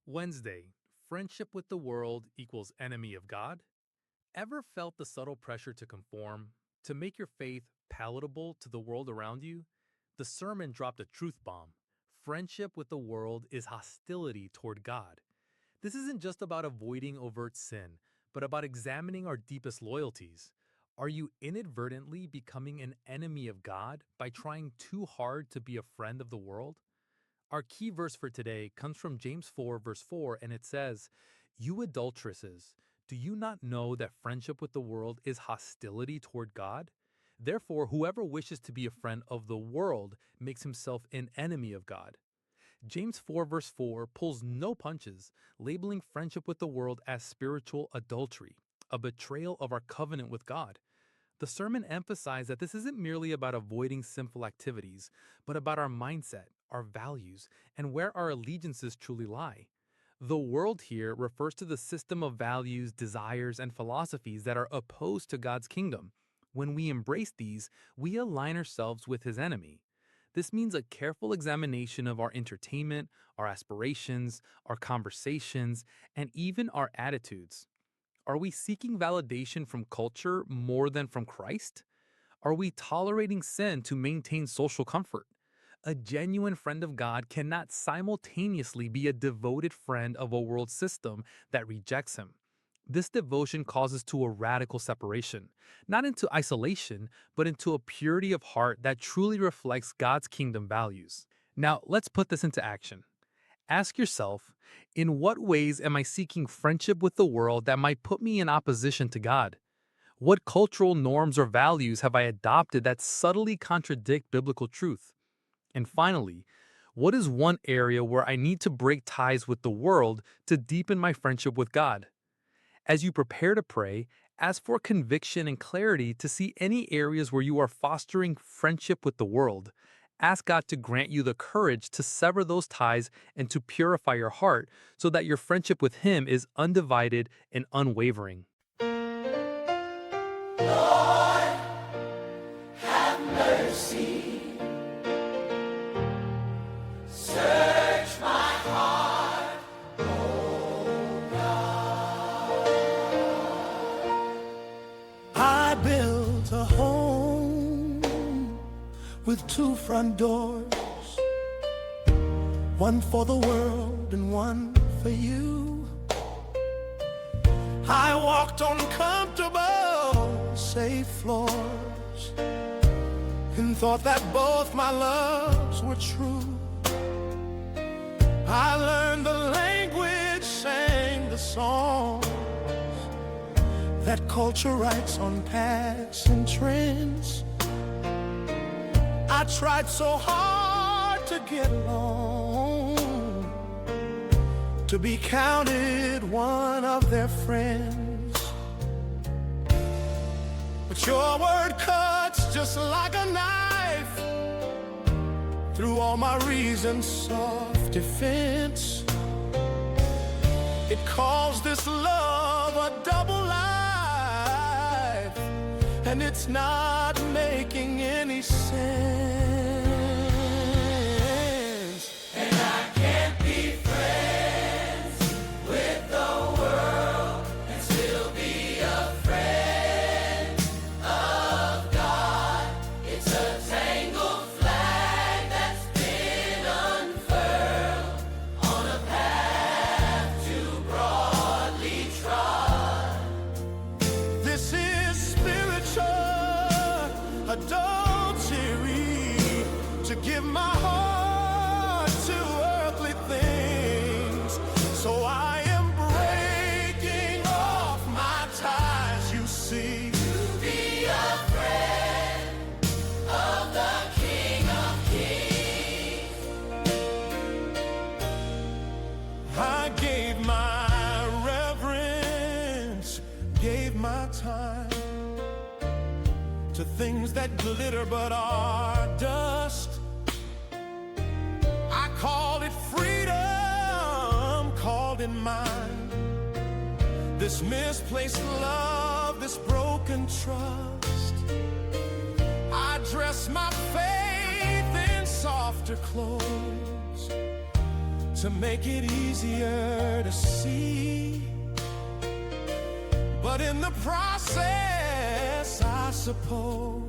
Wednesday, friendship with the world equals enemy of God? Ever felt the subtle pressure to conform, to make your faith palatable to the world around you? The sermon dropped a truth bomb. Friendship with the world is hostility toward God. This isn't just about avoiding overt sin, but about examining our deepest loyalties. Are you inadvertently becoming an enemy of God by trying too hard to be a friend of the world? Our key verse for today comes from James 4, verse 4, and it says, "You adulteresses, do you not know that friendship with the world is hostility toward God? Therefore, whoever wishes to be a friend of the world makes himself an enemy of God." James 4, verse 4 pulls no punches, labeling friendship with the world as spiritual adultery, a betrayal of our covenant with God. The sermon emphasized that this isn't merely about avoiding sinful activities, but about our mindset, our values, and where our allegiances truly lie. The world here refers to the system of values, desires, and philosophies that are opposed to God's kingdom. When we embrace these, we align ourselves with his enemy. This means a careful examination of our entertainment, our aspirations, our conversations, and even our attitudes. Are we seeking validation from culture more than from Christ? Are we tolerating sin to maintain social comfort? A genuine friend of God cannot simultaneously be a devoted friend of a world system that rejects him. This devotion causes to a radical separation, not into isolation, but into a purity of heart that truly reflects God's kingdom values. Now, let's put this into action. Ask yourself, in what ways am I seeking friendship with the world that might put me in opposition to God? What cultural norms or values have I adopted that subtly contradict biblical truth? And finally, what is one area where I need to break ties with the world to deepen my friendship with God? As you prepare to pray, ask for conviction and clarity to see any areas where you are fostering friendship with the world. Ask God to grant you the courage to sever those ties and to purify your heart so that your friendship with Him is undivided and unwavering. Lord, have mercy. Search my heart, oh God. I built a home with two front doors, one for the world and one for you. I walked on comfortable, safe floors and thought that both my loves were true. I learned the language, sang the songs that culture writes on passing trends. I tried so hard to get along, to be counted one of their friends. But your word cuts just like a knife through all my reasons, soft defense. It calls this love a double life, and it's not making any sense. And I can't be friends with the world and still be a friend of God. It's a tangled flag that's been unfurled on a path too broadly trod. This is spiritual adultery, to give my heart to earthly things. So I am breaking off my ties, you see, to be a friend of the King of Kings. I gave my reverence, gave my time to things that glitter but are dust. I called it freedom, called it mine. This misplaced love, this broken trust. I dress my faith in softer clothes to make it easier But in the process, I suppose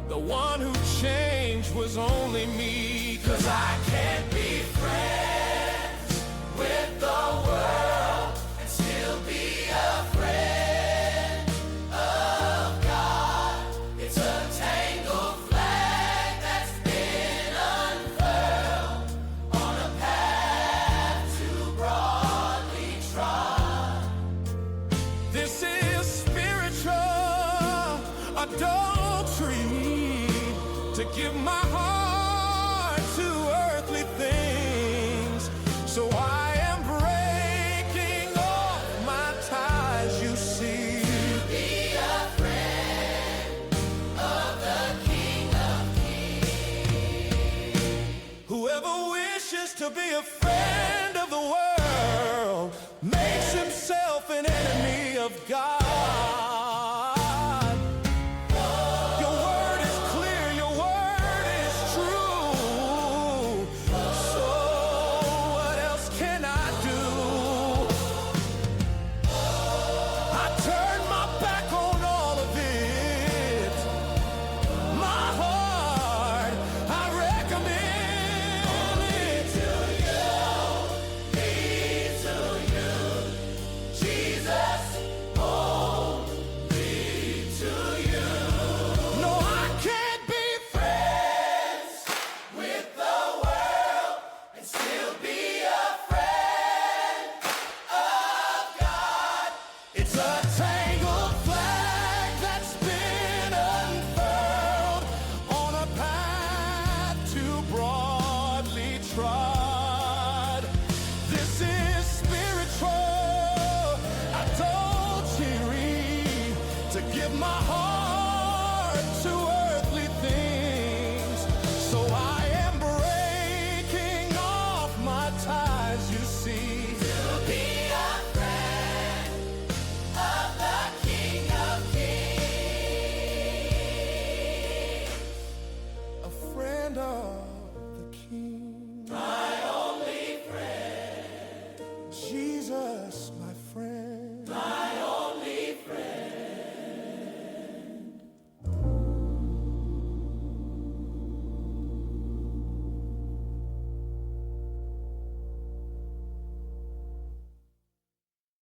the one who changed was only me. 'Cause I can't be friends with the world and still be a friend of God. It's a tangled flag that's been unfurled on a path too broadly trod. This is spiritual adultery, to give my heart to earthly things. So I am breaking off my ties, you see, to be a friend of the King of Kings. Whoever wishes to be a friend of the world